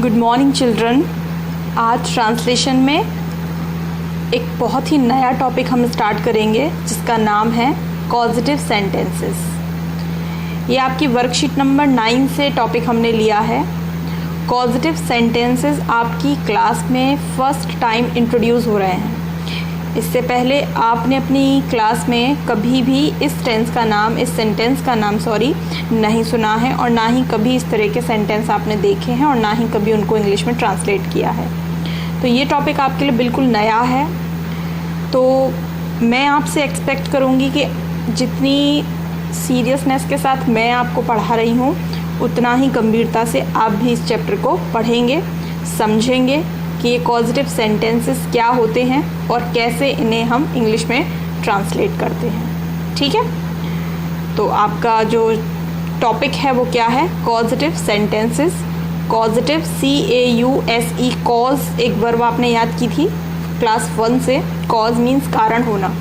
Good morning children. आज translation में एक बहुत ही नया टॉपिक हम स्टार्ट करेंगे जिसका नाम है कॉजेटिव सेंटेंसेस। ये आपकी वर्कशीट नंबर 9 से टॉपिक हमने लिया है। कॉजेटिव सेंटेंसेस आपकी क्लास में फर्स्ट टाइम इंट्रोड्यूस हो रहे हैं। इससे पहले आपने अपनी क्लास में कभी भी इस सेंटेंस का नाम नहीं सुना है और ना ही कभी इस तरह के सेंटेंस आपने देखे हैं और ना ही कभी उनको इंग्लिश में ट्रांसलेट किया है। तो ये टॉपिक आपके लिए बिल्कुल नया है। तो मैं आपसे एक्सपेक्ट करूँगी कि जितनी सीरियसनेस के साथ मैं आपको पढ़ा रही हूँ उतना ही गंभीरता से आप भी इस चैप्टर को पढ़ेंगे, समझेंगे कि ये कॉजेटिव सेंटेंसेस क्या होते हैं और कैसे इन्हें हम इंग्लिश में ट्रांसलेट करते हैं। ठीक है, तो आपका जो टॉपिक है वो क्या है? Causative sentences. Causative CAUSE, cause एक वर्ब आपने याद की थी क्लास 1 से। कॉज मीन्स कारण होना।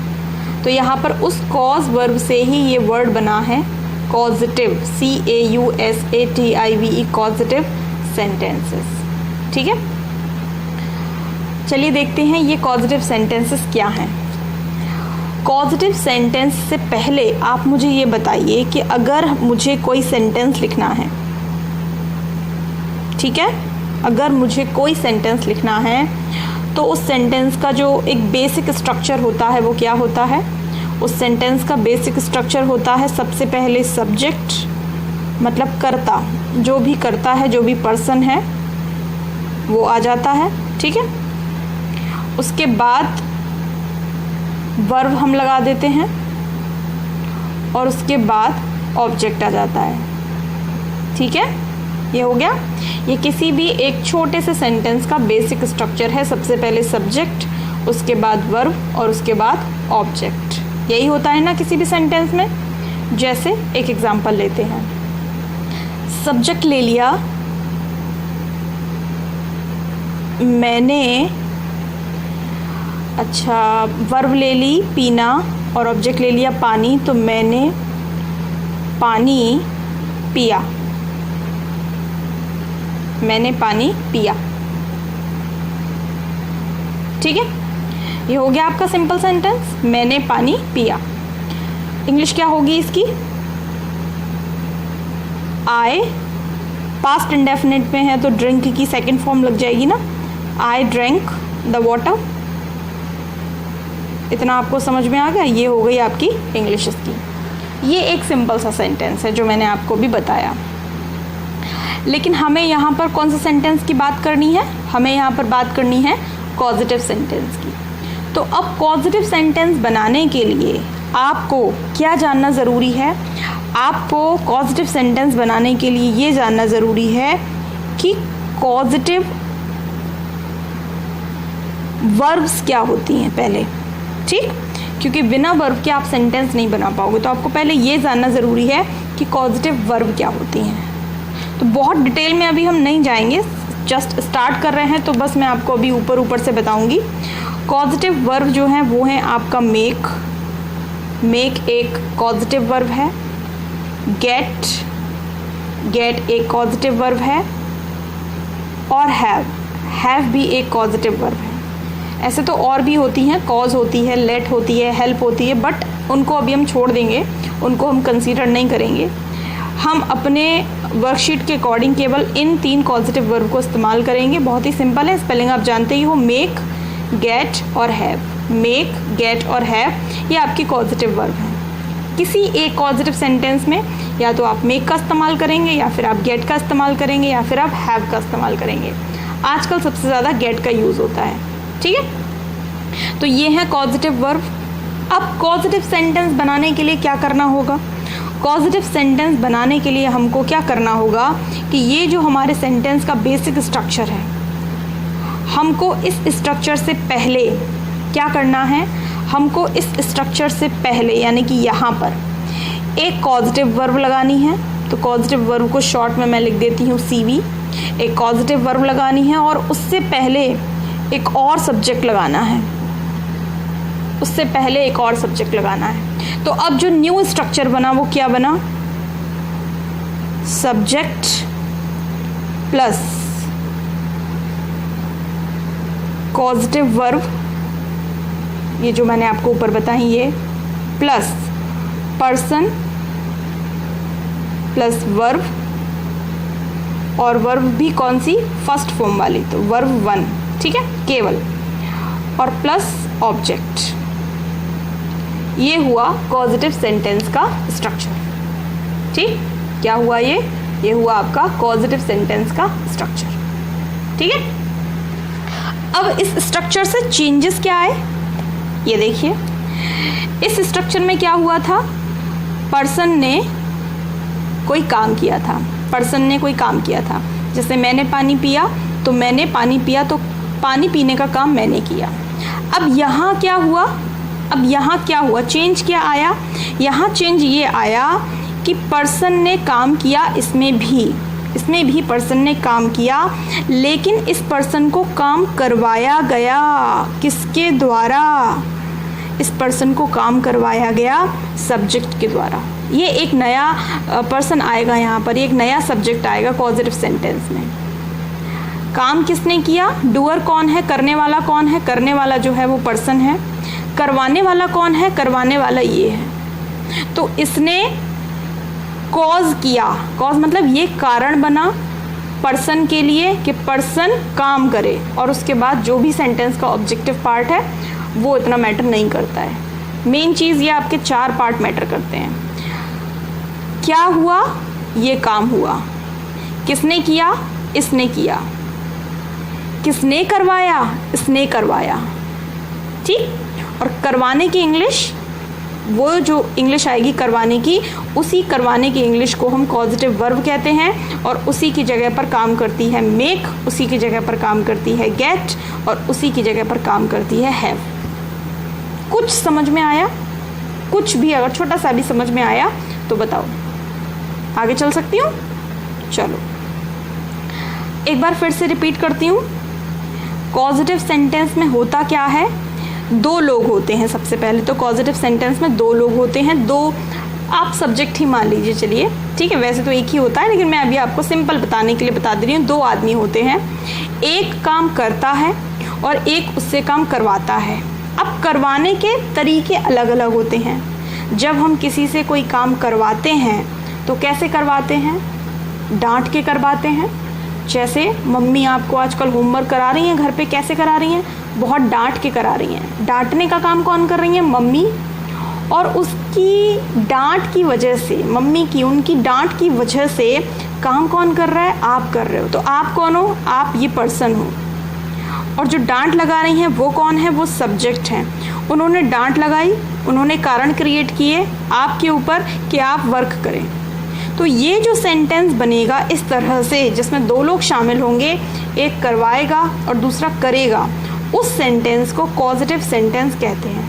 तो यहाँ पर उस कॉज वर्ब से ही ये वर्ड बना है कॉजेटिव, CAUSATIVE, कॉजेटिव सेंटेंसेस। ठीक है, चलिए देखते हैं ये कॉजेटिव सेंटेंसेस क्या हैं। कॉजेटिव सेंटेंस से पहले आप मुझे ये बताइए कि अगर मुझे कोई सेंटेंस लिखना है, ठीक है, अगर मुझे कोई सेंटेंस लिखना है तो उस सेंटेंस का जो एक बेसिक स्ट्रक्चर होता है वो क्या होता है? उस सेंटेंस का बेसिक स्ट्रक्चर होता है सबसे पहले सब्जेक्ट, मतलब कर्ता, जो भी करता है, जो भी पर्सन है वो आ जाता है। ठीक है, उसके बाद वर्ब हम लगा देते हैं और उसके बाद ऑब्जेक्ट आ जाता है। ठीक है, ये हो गया। ये किसी भी एक छोटे से सेंटेंस का बेसिक स्ट्रक्चर है। सबसे पहले सब्जेक्ट, उसके बाद वर्ब और उसके बाद ऑब्जेक्ट। यही होता है ना किसी भी सेंटेंस में। जैसे एक एग्जांपल लेते हैं, सब्जेक्ट ले लिया मैंने, अच्छा वर्ब ले ली पीना और ऑब्जेक्ट ले लिया पानी। तो मैंने पानी पिया, मैंने पानी पिया। ठीक है, ये हो गया आपका सिंपल सेंटेंस, मैंने पानी पिया। इंग्लिश क्या होगी इसकी? आई पास्ट इंडेफिनिट में है तो ड्रिंक की सेकंड फॉर्म लग जाएगी ना, आई ड्रिंक द वाटर। इतना आपको समझ में आ गया? ये हो गई आपकी इंग्लिश इसकी। ये एक सिंपल सा सेंटेंस है जो मैंने आपको भी बताया। लेकिन हमें यहाँ पर कौन सा सेंटेंस की बात करनी है? हमें यहाँ पर बात करनी है कॉजेटिव सेंटेंस की। तो अब कॉजेटिव सेंटेंस बनाने के लिए आपको क्या जानना ज़रूरी है? आपको कॉजेटिव सेंटेंस बनाने के लिए ये जानना ज़रूरी है कि कॉजेटिव वर्ब्स क्या होती हैं पहले। ठीक, क्योंकि बिना वर्ब के आप सेंटेंस नहीं बना पाओगे। तो आपको पहले ये जानना ज़रूरी है कि कॉजेटिव वर्ब क्या होती हैं। तो बहुत डिटेल में अभी हम नहीं जाएंगे, जस्ट स्टार्ट कर रहे हैं तो बस मैं आपको अभी ऊपर से बताऊंगी। कॉजेटिव वर्ब जो हैं वो हैं आपका मेक, मेक एक कॉजेटिव वर्ब है। गेट, गेट एक कॉजेटिव वर्ब है। और हैव भी एक पॉजिटिव वर्ब है। ऐसे तो और भी होती हैं, कॉज होती है, लेट होती है, हेल्प होती है, बट उनको अभी हम छोड़ देंगे, उनको हम कंसीडर नहीं करेंगे। हम अपने वर्कशीट के अकॉर्डिंग केवल इन 3 पॉजिटिव वर्ब को इस्तेमाल करेंगे। बहुत ही सिंपल है, स्पेलिंग आप जानते ही हो, मेक, गेट और हैव। मेक, गेट और हैव ये आपकी पॉजिटिव वर्ब है। किसी एक पॉजिटिव सेंटेंस में या तो आप मेक का इस्तेमाल करेंगे, या फिर आप गेट का इस्तेमाल करेंगे, या फिर आप हैव का इस्तेमाल करेंगे। आजकल सबसे ज़्यादा गेट का यूज़ होता है। ठीक है, तो ये है पॉजिटिव वर्ब। अब पॉजिटिव सेंटेंस बनाने के लिए क्या करना होगा? पॉजिटिव सेंटेंस बनाने के लिए हमको क्या करना होगा कि ये जो हमारे सेंटेंस का बेसिक स्ट्रक्चर है, हमको इस स्ट्रक्चर से पहले क्या करना है? हमको इस स्ट्रक्चर से पहले यानी कि यहाँ पर एक पॉजिटिव वर्ब लगानी है। तो पॉजिटिव वर्ब को शॉर्ट में मैं लिख देती हूँ CV। एक पॉजिटिव वर्ब लगानी है और उससे पहले एक और सब्जेक्ट लगाना है, उससे पहले एक और सब्जेक्ट लगाना है। तो अब जो न्यू स्ट्रक्चर बना वो क्या बना? सब्जेक्ट प्लस कॉजेटिव वर्ब, ये जो मैंने आपको ऊपर बताई ये, प्लस पर्सन प्लस वर्ब, और वर्ब भी कौन सी, फर्स्ट फॉर्म वाली, तो वर्ब 1, ठीक है, केवल, और प्लस ऑब्जेक्ट। ये हुआ कॉजेटिव सेंटेंस का स्ट्रक्चर। ठीक, क्या हुआ ये हुआ आपका कॉजेटिव सेंटेंस का स्ट्रक्चर। ठीक है, अब इस स्ट्रक्चर से चेंजेस क्या आए ये देखिए। इस स्ट्रक्चर में क्या हुआ था, पर्सन ने कोई काम किया था, पर्सन ने कोई काम किया था, जैसे मैंने पानी पिया, तो मैंने पानी पिया, तो पानी पीने का काम मैंने किया। अब यहाँ क्या हुआ, चेंज क्या आया, यहाँ चेंज ये आया कि पर्सन ने काम किया, इसमें भी पर्सन ने काम किया, लेकिन इस पर्सन को काम करवाया गया, किसके द्वारा, इस पर्सन को काम करवाया गया सब्जेक्ट के द्वारा। ये एक नया पर्सन आएगा यहाँ पर, एक नया सब्जेक्ट आएगा कॉजेटिव सेंटेंस में। काम किसने किया, डूअर कौन है, करने वाला कौन है, करने वाला जो है वो पर्सन है, करवाने वाला कौन है, करवाने वाला ये है। तो इसने कॉज किया, कॉज मतलब ये कारण बना पर्सन के लिए कि पर्सन काम करे, और उसके बाद जो भी सेंटेंस का ऑब्जेक्टिव पार्ट है वो इतना मैटर नहीं करता है। मेन चीज़ ये आपके 4 पार्ट मैटर करते हैं। क्या हुआ, ये काम हुआ, किसने किया, इसने किया, किसने करवाया, इसने करवाया। ठीक, और करवाने की इंग्लिश, वो जो इंग्लिश आएगी करवाने की, उसी करवाने की इंग्लिश को हम पॉजिटिव वर्ब कहते हैं, और उसी की जगह पर काम करती है मेक, उसी की जगह पर काम करती है गेट, और उसी की जगह पर काम करती है हैव। कुछ समझ में आया? कुछ भी अगर छोटा सा भी समझ में आया तो बताओ, आगे चल सकती हूँ? चलो एक बार फिर से रिपीट करती हूँ। पॉजिटिव सेंटेंस में होता क्या है, 2 लोग होते हैं। सबसे पहले तो पॉजिटिव सेंटेंस में 2 लोग होते हैं, 2 आप सब्जेक्ट ही मान लीजिए, चलिए ठीक है, वैसे तो एक ही होता है लेकिन मैं अभी आपको सिंपल बताने के लिए बता दे रही हूँ। 2 आदमी होते हैं, एक काम करता है और एक उससे काम करवाता है। अब करवाने के तरीके अलग अलग होते हैं। जब हम किसी से कोई काम करवाते हैं तो कैसे करवाते हैं, डांट के करवाते हैं। जैसे मम्मी आपको आजकल होमवर्क करा रही हैं घर पे, कैसे करा रही हैं, बहुत डांट के करा रही हैं। डांटने का काम कौन कर रही है, मम्मी, और उसकी डांट की वजह से, मम्मी की उनकी डांट की वजह से काम कौन कर रहा है, आप कर रहे हो। तो आप कौन हो, आप ये पर्सन हो, और जो डांट लगा रही हैं वो कौन है, वो सब्जेक्ट हैं। उन्होंने डांट लगाई, उन्होंने कारण क्रिएट किए आपके ऊपर कि आप वर्क करें। तो ये जो सेंटेंस बनेगा इस तरह से, जिसमें 2 लोग शामिल होंगे, एक करवाएगा और दूसरा करेगा, उस सेंटेंस को पॉजिटिव सेंटेंस कहते हैं।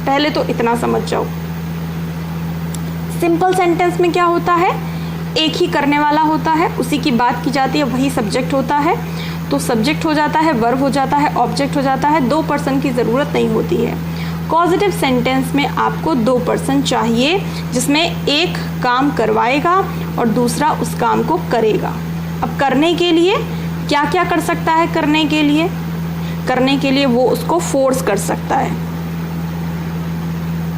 पहले तो इतना समझ जाओ। सिंपल सेंटेंस में क्या होता है, एक ही करने वाला होता है, उसी की बात की जाती है, वही सब्जेक्ट होता है। तो सब्जेक्ट हो जाता है, वर्ब हो जाता है, ऑब्जेक्ट हो जाता है, 2 पर्सन की ज़रूरत नहीं होती है। पॉजिटिव सेंटेंस में आपको 2 पर्सन चाहिए, जिसमें एक काम करवाएगा और दूसरा उस काम को करेगा। अब करने के लिए क्या क्या कर सकता है, करने के लिए वो उसको फोर्स कर सकता है।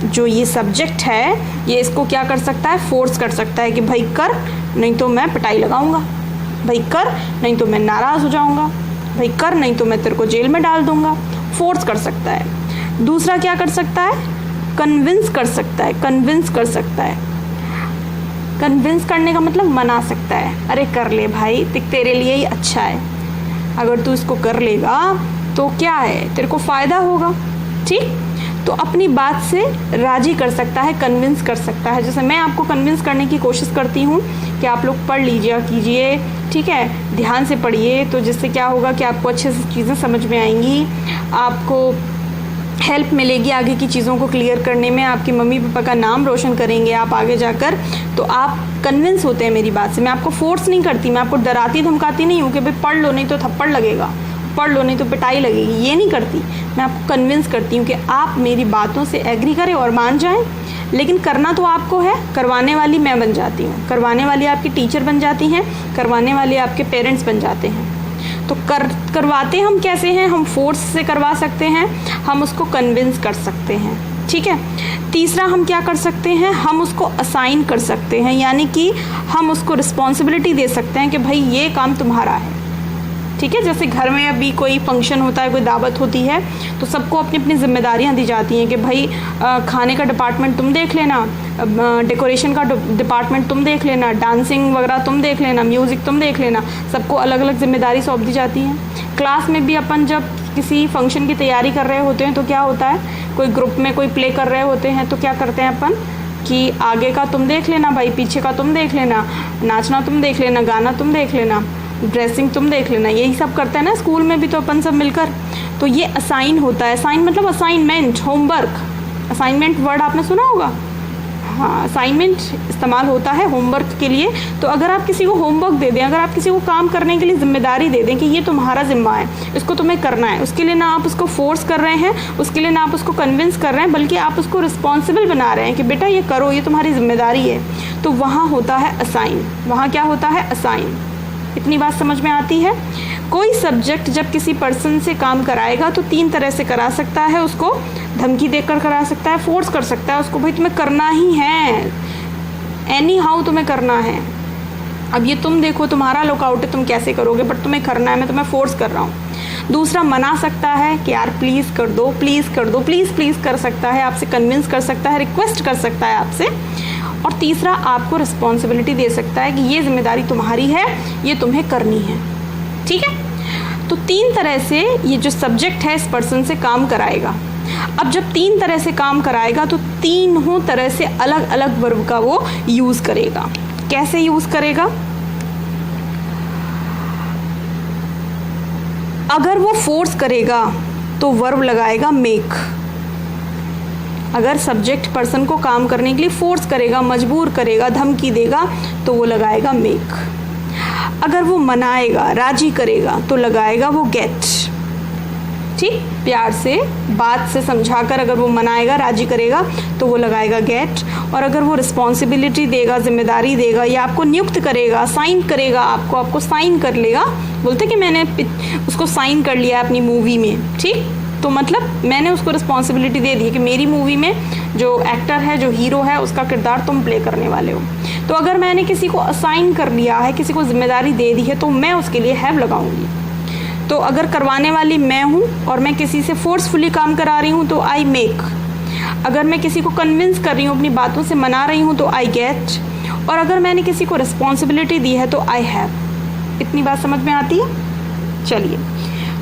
जो ये सब्जेक्ट है ये इसको क्या कर सकता है, फोर्स कर सकता है कि भाई कर, नहीं तो मैं पिटाई लगाऊंगा, भाई कर, नहीं तो मैं नाराज़ हो जाऊंगा, भाई कर, नहीं तो मैं तेरे को जेल में डाल दूंगा। फोर्स कर सकता है। दूसरा क्या कर सकता है, कन्विंस कर सकता है, कन्विंस कर सकता है। कन्विंस करने का मतलब मना सकता है, अरे कर ले भाई, तेरे लिए ही अच्छा है, अगर तू इसको कर लेगा तो क्या है, तेरे को फ़ायदा होगा। ठीक, तो अपनी बात से राज़ी कर सकता है, कन्विंस कर सकता है। जैसे मैं आपको कन्विंस करने की कोशिश करती हूँ कि आप लोग पढ़ लीजिए कीजिए, ठीक है, ध्यान से पढ़िए, तो जिससे क्या होगा कि आपको अच्छे से चीज़ें समझ में आएंगी, आपको हेल्प मिलेगी आगे की चीज़ों को क्लियर करने में, आपके मम्मी पापा का नाम रोशन करेंगे आप आगे जाकर। तो आप कन्विंस होते हैं मेरी बात से। मैं आपको फोर्स नहीं करती, मैं आपको डराती धमकाती नहीं हूँ कि भाई पढ़ लो नहीं तो थप्पड़ लगेगा, पढ़ लो नहीं तो पिटाई लगेगी, ये नहीं करती। मैं आपको कन्विंस करती हूँ कि आप मेरी बातों से एग्री करें और मान जाएं। लेकिन करना तो आपको है, करवाने वाली मैं बन जाती हूँ, करवाने वाली आपकी टीचर बन जाती हैं, करवाने वाले आपके पेरेंट्स बन जाते हैं। तो करवाते हम कैसे हैं? हम फोर्स से करवा सकते हैं, हम उसको कन्विंस कर सकते हैं, ठीक है। तीसरा हम क्या कर सकते हैं? हम उसको असाइन कर सकते हैं, यानी कि हम उसको रिस्पॉन्सिबिलिटी दे सकते हैं कि भाई ये काम तुम्हारा है, ठीक है। जैसे घर में अभी कोई फंक्शन होता है, कोई दावत होती है, तो सबको अपनी अपनी जिम्मेदारियां दी जाती हैं कि भाई खाने का डिपार्टमेंट तुम देख लेना, डेकोरेशन का डिपार्टमेंट तुम देख लेना, डांसिंग वगैरह तुम देख लेना, म्यूज़िक तुम देख लेना। सबको अलग अलग जिम्मेदारी सौंप दी जाती हैं। क्लास में भी अपन जब किसी फंक्शन की तैयारी कर रहे होते हैं तो क्या होता है, कोई ग्रुप में कोई प्ले कर रहे होते हैं तो क्या करते हैं अपन कि आगे का तुम देख लेना भाई, पीछे का तुम देख लेना, नाचना तुम देख लेना, गाना तुम देख लेना, ड्रेसिंग तुम देख लेना, यही सब करते हैं ना स्कूल में भी तो अपन सब मिलकर। तो ये असाइन होता है। असाइन मतलब असाइनमेंट, होमवर्क। असाइनमेंट वर्ड आपने सुना होगा, हाँ, असाइनमेंट इस्तेमाल होता है होमवर्क के लिए। तो अगर आप किसी को होमवर्क दे दें, अगर आप किसी को काम करने के लिए जिम्मेदारी दे दें कि ये तुम्हारा जिम्मा है, इसको तुम्हें करना है, उसके लिए ना आप उसको फोर्स कर रहे हैं, उसके लिए ना आप उसको कन्विंस कर रहे हैं, बल्कि आप उसको रिस्पॉन्सिबल बना रहे हैं कि बेटा ये करो, ये तुम्हारी जिम्मेदारी है, तो वहाँ होता है असाइन। वहाँ क्या होता है? असाइन। इतनी बात समझ में आती है? कोई सब्जेक्ट जब किसी पर्सन से काम कराएगा तो 3 तरह से करा सकता है। उसको धमकी देकर करा सकता है, फोर्स कर सकता है उसको, भाई तुम्हें करना ही है, एनी हाउ तुम्हें करना है। अब ये तुम देखो, तुम्हारा लुकआउट है, तुम कैसे करोगे, बट तुम्हें करना है, मैं तुम्हें फोर्स कर रहा हूँ। दूसरा, मना सकता है कि यार प्लीज़ कर दो, प्लीज़ कर दो, प्लीज़ प्लीज़ कर सकता है, आपसे कन्विंस कर सकता है, रिक्वेस्ट कर सकता है आपसे। और तीसरा, आपको रिस्पॉन्सिबिलिटी दे सकता है कि ये जिम्मेदारी तुम्हारी है, ये तुम्हें करनी है, ठीक है। तो 3 तरह से ये जो सब्जेक्ट है इस पर्सन से काम कराएगा। अब जब 3 तरह से काम कराएगा तो तीनों तरह से अलग अलग वर्ब का वो यूज़ करेगा। कैसे यूज़ करेगा? अगर वो फोर्स करेगा तो वर्ब लगाएगा मेक। अगर सब्जेक्ट पर्सन को काम करने के लिए फोर्स करेगा, मजबूर करेगा, धमकी देगा, तो वो लगाएगा मेक। अगर वो मनाएगा, राजी करेगा, तो लगाएगा वो गेट। ठीक, प्यार से, बात से समझाकर अगर वो मनाएगा, राजी करेगा, तो वो लगाएगा गेट। और अगर वो रिस्पॉन्सिबिलिटी देगा, जिम्मेदारी देगा, या आपको नियुक्त करेगा, साइन करेगा, आपको साइन कर लेगा, बोलते कि मैंने उसको साइन कर लिया अपनी मूवी में, ठीक, तो मतलब मैंने उसको रिस्पॉन्सिबिलिटी दे दी कि मेरी मूवी में जो एक्टर है, जो हीरो है, उसका किरदार तुम प्ले करने वाले हो। तो अगर मैंने किसी को असाइन कर लिया है, किसी को जिम्मेदारी दे दी है, तो मैं उसके लिए हैव लगाऊंगी। तो अगर करवाने वाली मैं हूँ और मैं किसी से फोर्सफुली काम करा रही हूँ तो आई मेक। अगर मैं किसी को कन्विंस कर रही हूँ, अपनी बातों से मना रही हूँ, तो आई गेट। और अगर मैंने किसी को रिस्पॉन्सिबिलिटी दी है तो आई हैव। इतनी बात समझ में आती है? चलिए,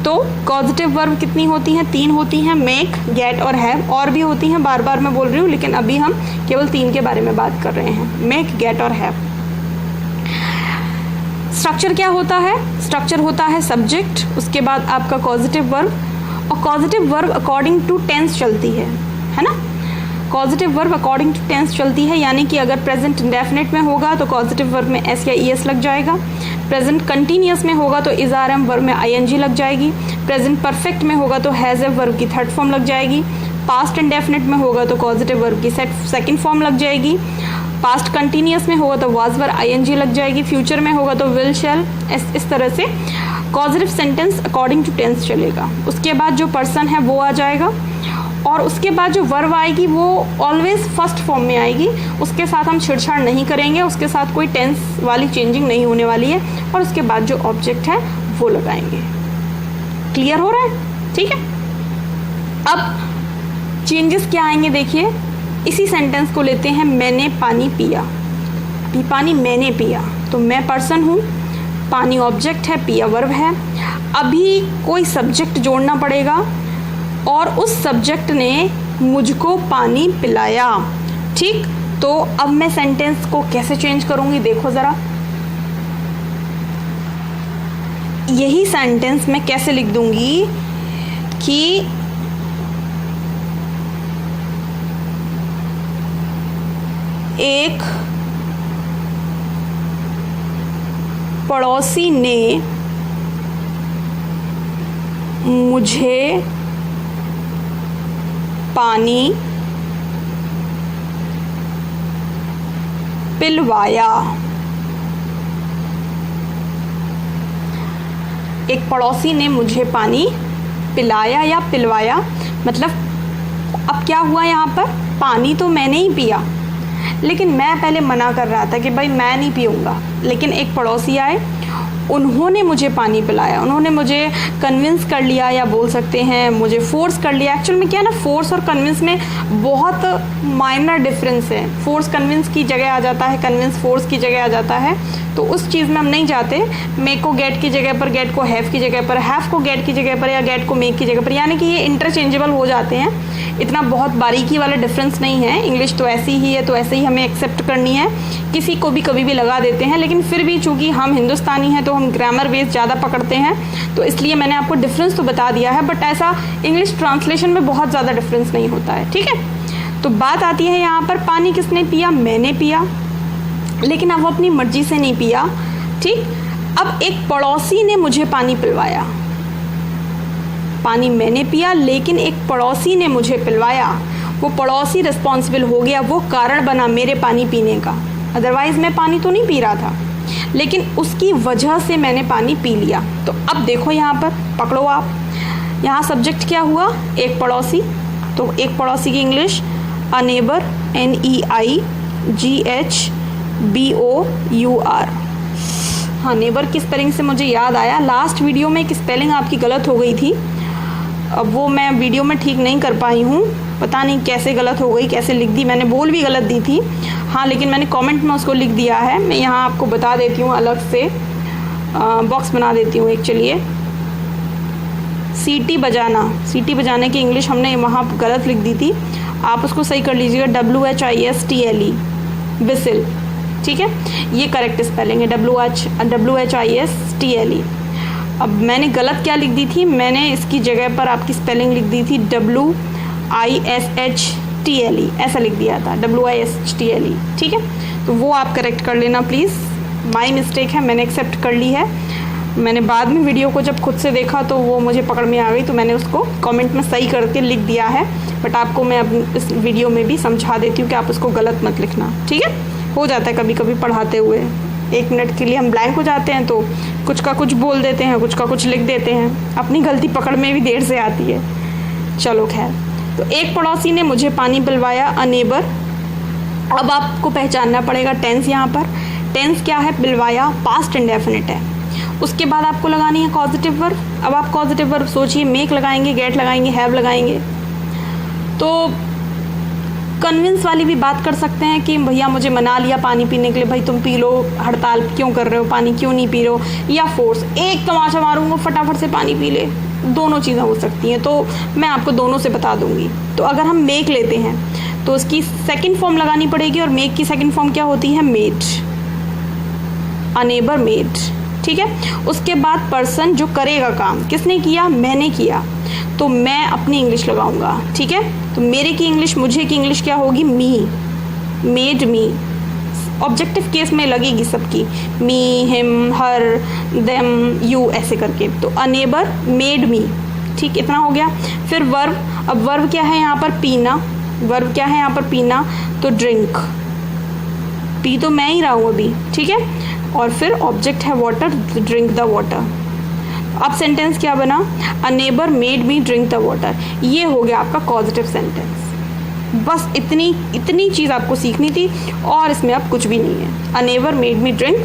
तो कॉजेटिव वर्ब कितनी होती हैं? 3 होती हैं, मेक, गेट और हैव। और भी होती हैं, बार बार मैं बोल रही हूँ, लेकिन अभी हम केवल 3 के बारे में बात कर रहे हैं, मेक, गेट और हैव। स्ट्रक्चर क्या होता है? स्ट्रक्चर होता है सब्जेक्ट, उसके बाद आपका कॉजेटिव वर्ब, और causative verb according to tense चलती है ना। Causative verb according to tense चलती है, यानी कि अगर प्रेजेंट इंडेफिनिट में होगा तो कॉजेटिव वर्ब में एस या ईएस लग जाएगा। प्रेजेंट कंटिन्यूअस में होगा तो इज आर एम वर्ब में आईएनजी लग जाएगी। प्रेजेंट परफेक्ट में होगा तो हैज एव वर्ब की 3rd फॉर्म लग जाएगी। पास्ट इंडेफिनिट में होगा तो कॉजेटिव वर्ब की 2nd फॉर्म लग जाएगी। पास्ट कंटिन्यूअस में होगा तो वाज वर्ब आईएनजी लग जाएगी। फ्यूचर में होगा तो विल, शैल, इस तरह से causative sentence according to tense चलेगा। उसके बाद जो पर्सन है वो आ जाएगा, और उसके बाद जो वर्ब आएगी वो ऑलवेज फर्स्ट फॉर्म में आएगी। उसके साथ हम छेड़छाड़ नहीं करेंगे, उसके साथ कोई टेंस वाली चेंजिंग नहीं होने वाली है। और उसके बाद जो ऑब्जेक्ट है वो लगाएंगे। क्लियर हो रहा है? ठीक है। अब चेंजेस क्या आएंगे देखिए, इसी सेंटेंस को लेते हैं, मैंने पानी पिया। अभी पानी मैंने पिया, तो मैं पर्सन हूँ, पानी ऑब्जेक्ट है, पिया वर्ब है। अभी कोई सब्जेक्ट जोड़ना पड़ेगा, और उस सब्जेक्ट ने मुझको पानी पिलाया। ठीक, तो अब मैं सेंटेंस को कैसे चेंज करूंगी देखो ज़रा। यही सेंटेंस मैं कैसे लिख दूंगी कि एक पड़ोसी ने मुझे पानी पिलवाया। एक पड़ोसी ने मुझे पानी पिलाया या पिलवाया, मतलब अब क्या हुआ यहाँ पर, पानी तो मैंने ही पिया, लेकिन मैं पहले मना कर रहा था कि भाई मैं नहीं पीऊँगा, लेकिन एक पड़ोसी आए, उन्होंने मुझे पानी पिलाया, उन्होंने मुझे कन्विंस कर लिया, या बोल सकते हैं मुझे फोर्स कर लिया। एक्चुअल में क्या है ना, फोर्स और कन्विंस में बहुत माइनर डिफरेंस है। फोर्स कन्विंस की जगह आ जाता है, कन्विंस फोर्स की जगह आ जाता है, तो उस चीज़ में हम नहीं जाते। मेक को गेट की जगह पर, गेट को हैव की जगह पर, हैव को गेट की जगह पर, या गेट को मेक की जगह पर, यानी कि ये इंटरचेंजेबल हो जाते हैं। इतना बहुत बारीकी वाला डिफरेंस नहीं है। इंग्लिश तो ऐसी ही है, तो ऐसे ही हमें एक्सेप्ट करनी है। किसी को भी कभी भी लगा देते हैं, लेकिन फिर भी चूंकि हम हिंदुस्तानी हैं तो हम ग्रामर बेस ज़्यादा पकड़ते हैं, तो इसलिए मैंने आपको डिफरेंस तो बता दिया है, बट ऐसा इंग्लिश ट्रांसलेशन में बहुत ज़्यादा डिफरेंस नहीं होता है। ठीक है, तो बात आती है यहाँ पर, पानी किसने पिया, मैंने पिया, लेकिन अब वो अपनी मर्जी से नहीं पिया। ठीक, अब एक पड़ोसी ने मुझे पानी पिलवाया, पानी मैंने पिया लेकिन एक पड़ोसी ने मुझे पिलवाया, वो पड़ोसी रिस्पॉन्सिबल हो गया, वो कारण बना मेरे पानी पीने का। अदरवाइज़ मैं पानी तो नहीं पी रहा था, लेकिन उसकी वजह से मैंने पानी पी लिया। तो अब देखो यहाँ पर पकड़ो आप, यहाँ सब्जेक्ट क्या हुआ, एक पड़ोसी, तो एक पड़ोसी की इंग्लिश अ नेबर, NEIGHBOUR। हाँ, नेबर की स्पेलिंग से मुझे याद आया, लास्ट वीडियो में एक स्पेलिंग आपकी गलत हो गई थी, अब वो मैं वीडियो में ठीक नहीं कर पाई हूँ, पता नहीं कैसे गलत हो गई, कैसे लिख दी, मैंने बोल भी गलत दी थी। हाँ, लेकिन मैंने कमेंट में उसको लिख दिया है, मैं यहाँ आपको बता देती हूँ, अलग से बॉक्स बना देती हूँ एक। चलिए, सीटी बजाना, सीटी बजाने की इंग्लिश हमने वहाँ गलत लिख दी थी, आप उसको सही कर लीजिएगा, WHISTLE, विसिल। ठीक है, ये करेक्ट स्पेलिंग है, WHISTLE। अब मैंने गलत क्या लिख दी थी, मैंने इसकी जगह पर आपकी स्पेलिंग लिख दी थी WISHTLE, ऐसा लिख दिया था, WISHTLE। ठीक है, तो वो आप करेक्ट कर लेना प्लीज़, माई मिस्टेक है, मैंने एक्सेप्ट कर ली है। मैंने बाद में वीडियो को जब खुद से देखा तो वो मुझे पकड़ में आ गई, तो मैंने उसको कमेंट में सही करके लिख दिया है, बट आपको मैं अब इस वीडियो में भी समझा देती हूँ कि आप उसको गलत मत लिखना। ठीक है, हो जाता है कभी कभी पढ़ाते हुए, 1 मिनट के लिए हम ब्लैंक हो जाते हैं, तो कुछ का कुछ बोल देते हैं, कुछ का कुछ लिख देते हैं, अपनी गलती पकड़ में भी देर से आती है। चलो खैर, तो एक पड़ोसी ने मुझे पानी पिलवाया, अ नेबर। अब आपको पहचानना पड़ेगा टेंस, यहाँ पर टेंस क्या है, पिलवाया, पास्ट इंडेफिनिट है। उसके बाद आपको लगानी है कॉजेटिव वर्ब। अब आप कॉजेटिव वर्ब सोचिए, मेक लगाएंगे, गेट लगाएंगे, हैव लगाएंगे, तो कन्विंस वाली भी बात कर सकते हैं कि भैया मुझे मना लिया पानी पीने के लिए, भाई तुम पी लो, हड़ताल क्यों कर रहे हो, पानी क्यों नहीं पी रहे हो, या फोर्स, एक तमाचा मारूंगा फटाफट से पानी पी ले, दोनों चीज़ें हो सकती हैं, तो मैं आपको दोनों से बता दूंगी। तो अगर हम मेक लेते हैं तो उसकी सेकंड फॉर्म लगानी पड़ेगी, और मेक की सेकंड फॉर्म क्या होती है, मेड, अ नेबर मेड। ठीक है, उसके बाद पर्सन जो करेगा काम, किसने किया, मैंने किया, तो मैं अपनी इंग्लिश लगाऊंगा। ठीक है, तो मेरे की इंग्लिश, मुझे की इंग्लिश क्या होगी, मी, मेड मी। ऑब्जेक्टिव केस में लगेगी सबकी, मी, हिम, हर, देम, यू, ऐसे करके, तो अ नेबर मेड मी। ठीक, इतना हो गया। फिर वर्ब, अब वर्ब क्या है यहाँ पर, पीना, वर्ब क्या है यहाँ पर, पीना, तो ड्रिंक, पी तो मैं ही रहा हूँ अभी। ठीक है, और फिर ऑब्जेक्ट है वाटर, ड्रिंक द वाटर। अब सेंटेंस क्या बना, अ neighbour made me drink the water, ये हो गया आपका पॉजिटिव सेंटेंस। बस इतनी चीज़ आपको सीखनी थी, और इसमें अब कुछ भी नहीं है, a neighbour made me drink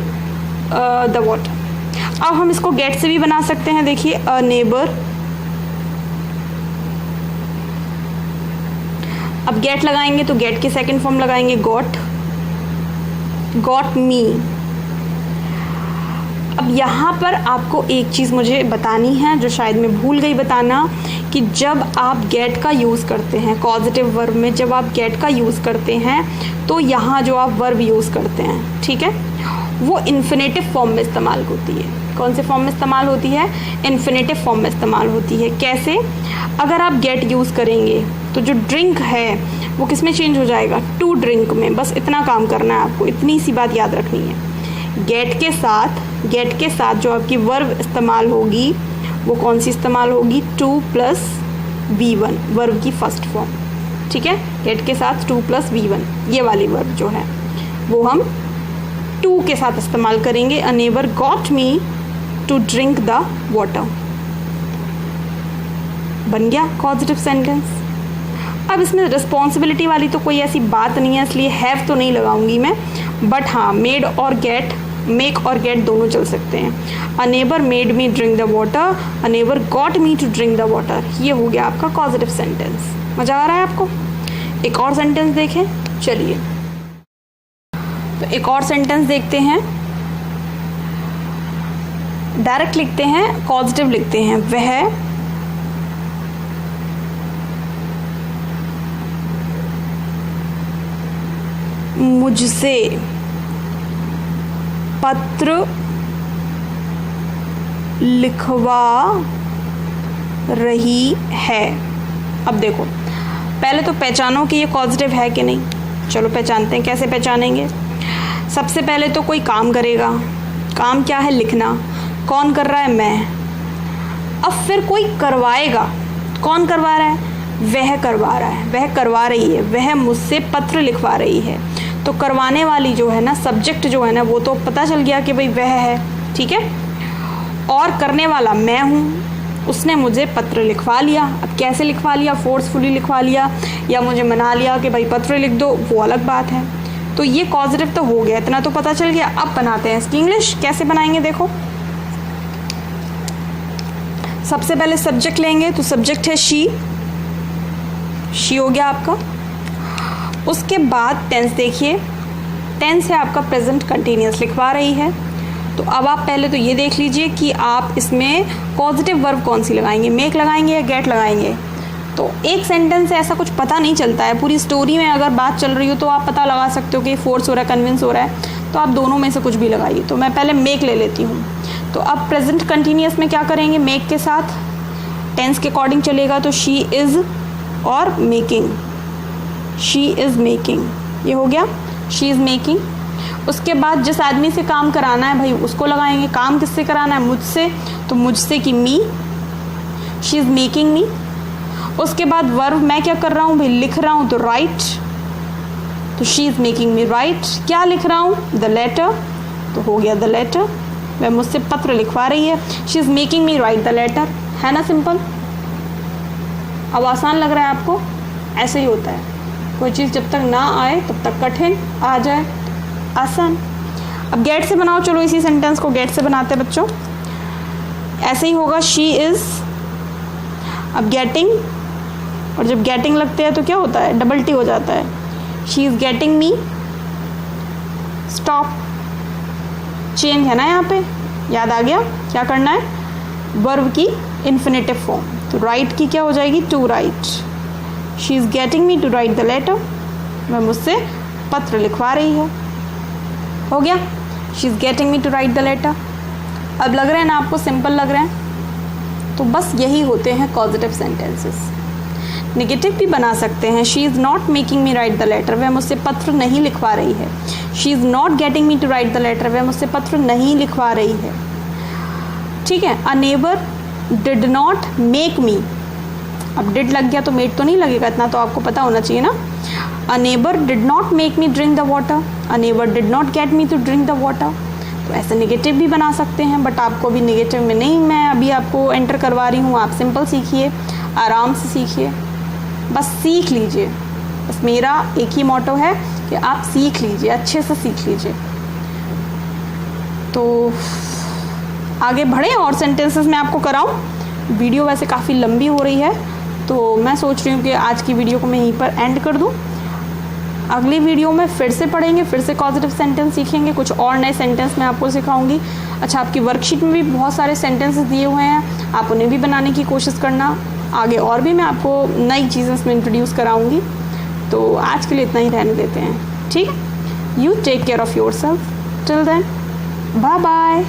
the water. अब हम इसको गेट से भी बना सकते हैं, देखिए, अ नेबर, अब गेट लगाएंगे तो गेट की सेकंड फॉर्म लगाएंगे, गॉट, गॉट मी। अब यहाँ पर आपको एक चीज़ मुझे बतानी है जो शायद मैं भूल गई बताना, कि जब आप गेट का यूज़ करते हैं पॉजिटिव वर्ब में, जब आप गेट का यूज़ करते हैं तो यहाँ जो आप वर्ब यूज़ करते हैं, ठीक है, वो इन्फिनेटिव फॉर्म में इस्तेमाल होती है। कौन से फॉर्म में इस्तेमाल होती है, इन्फिनेटिव फॉर्म में इस्तेमाल होती है। कैसे, अगर आप गेट यूज़ करेंगे तो जो ड्रिंक है वो किस में चेंज हो जाएगा, टू ड्रिंक में। बस इतना काम करना है आपको, इतनी सी बात याद रखनी है। गेट के साथ जो आपकी वर्ब इस्तेमाल होगी वो कौन सी इस्तेमाल होगी, 2 + V1, वर्ब की फर्स्ट फॉर्म। ठीक है, गेट के साथ 2 + V1, ये वाली वर्ब जो है वो हम 2 के साथ इस्तेमाल करेंगे। A neighbour got me to drink the water. बन गया कॉजेटिव सेंटेंस। अब इसमें रिस्पॉन्सिबिलिटी वाली तो कोई ऐसी बात नहीं है, इसलिए हैव तो नहीं लगाऊंगी मैं, बट हाँ मेड और गेट, मेक और गेट दोनों चल सकते हैं। A neighbour made me drink the water, a neighbour got me to drink the water. ये हो गया आपका कॉजेटिव सेंटेंस। मज़ा आ रहा है आपको? एक और सेंटेंस देखें, चलिए तो एक और सेंटेंस देखते हैं। डायरेक्ट लिखते हैं, कॉजेटिव लिखते हैं। वह मुझसे पत्र लिखवा रही है। अब देखो, पहले तो पहचानो कि ये पॉजिटिव है कि नहीं। चलो पहचानते हैं। कैसे पहचानेंगे? सबसे पहले तो कोई काम करेगा। काम क्या है? लिखना। कौन कर रहा है? मैं। अब फिर कोई करवाएगा। कौन करवा रहा है? वह करवा रहा है, वह करवा रही है, वह मुझसे पत्र लिखवा रही है। तो करवाने वाली जो है ना, सब्जेक्ट जो है ना, वो तो पता चल गया कि भाई वह है, ठीक है। और करने वाला मैं हूँ, उसने मुझे पत्र लिखवा लिया। अब कैसे लिखवा लिया? फोर्सफुली लिखवा लिया या मुझे मना लिया कि भाई पत्र लिख दो, वो अलग बात है। तो ये पॉजिटिव तो हो गया, इतना तो पता चल गया। अब बनाते हैं इसकी इंग्लिश। कैसे बनाएंगे? देखो, सबसे पहले सब्जेक्ट लेंगे, तो सब्जेक्ट है शी हो गया आपका। उसके बाद टेंस देखिए, टेंस है आपका प्रेजेंट कंटिन्यूअस लिखवा रही है। तो अब आप पहले तो ये देख लीजिए कि आप इसमें पॉजिटिव वर्ब कौन सी लगाएंगे, मेक लगाएंगे या गेट लगाएंगे। तो एक सेंटेंस से ऐसा कुछ पता नहीं चलता है। पूरी स्टोरी में अगर बात चल रही हो तो आप पता लगा सकते हो कि फोर्स हो रहा है, कन्विंस हो रहा है, तो आप दोनों में से कुछ भी लगाइए। तो मैं पहले मेक ले लेती हूँ। तो अब प्रेजेंट कंटिन्यूअस में क्या करेंगे? मेक के साथ टेंस के अकॉर्डिंग चलेगा, तो शी इज़ और मेकिंग, शी इज़ मेकिंग, ये हो गया शी इज़ मेकिंग। उसके बाद जिस आदमी से काम कराना है भाई उसको लगाएंगे। काम किससे कराना है? मुझसे, तो मुझसे की मी, शी इज़ मेकिंग मी। उसके बाद वर्ब, मैं क्या कर रहा हूँ भाई? लिख रहा हूँ, तो राइट, तो she is making me right. क्या लिख रहा हूँ? द लेटर, तो हो गया द लेटर, वह मुझसे पत्र लिखवा रही है। She is making me write the letter. है ना सिंपल? अब आसान लग रहा है आपको? ऐसे ही होता है, कोई चीज़ जब तक ना आए तब तक कठिन, आ जाए आसान। अब गेट से बनाओ। चलो इसी सेंटेंस को गेट से बनाते हैं बच्चों। ऐसे ही होगा, शी इज़, अब गेटिंग, और जब गेटिंग लगते हैं तो क्या होता है? डबल टी हो जाता है। She is getting me, stop, change है ना यहाँ पे, याद आ गया क्या करना है? वर्ब की इन्फिनेटिव फॉर्म, तो राइट की क्या हो जाएगी? To write. She is getting me to write the letter, वह मुझसे पत्र लिखवा रही है। हो गया, she is getting me to write the letter. अब लग रहे हैं ना आपको सिंपल लग रहे हैं? तो बस यही होते हैं पॉजिटिव सेंटेंसेस। नेगेटिव भी बना सकते हैं। She is not making me write the letter, वह मुझसे पत्र नहीं लिखवा रही है। She is not getting me to write the letter, वह मुझसे पत्र नहीं लिखवा रही है। ठीक है। A neighbour did not make me, अब डिड लग गया तो मेड तो नहीं लगेगा, इतना तो आपको पता होना चाहिए ना। A neighbour did not make me drink the water, a neighbour did not get me to drink the water. तो ऐसे नेगेटिव भी बना सकते हैं, बट आपको अभी नेगेटिव में नहीं मैं अभी आपको एंटर करवा रही हूँ। आप सिंपल सीखिए, आराम से सीखिए, बस सीख लीजिए। बस मेरा एक ही मोटो है कि आप सीख लीजिए, अच्छे से सीख लीजिए। तो आगे बढ़े और सेंटेंसेस मैं आपको कराऊं। वीडियो वैसे काफ़ी लंबी हो रही है, तो मैं सोच रही हूँ कि आज की वीडियो को मैं यहीं पर एंड कर दूँ। अगली वीडियो में फिर से पढ़ेंगे, फिर से पॉजिटिव सेंटेंस सीखेंगे, कुछ और नए सेंटेंस मैं आपको सिखाऊंगी। अच्छा, आपकी वर्कशीट में भी बहुत सारे सेंटेंसेस दिए हुए हैं, आप उन्हें भी बनाने की कोशिश करना। आगे और भी मैं आपको नई चीज़ें इसमें इंट्रोड्यूस कराऊंगी। तो आज के लिए इतना ही रहने देते हैं, ठीक है। You take care of yourself, till then bye bye.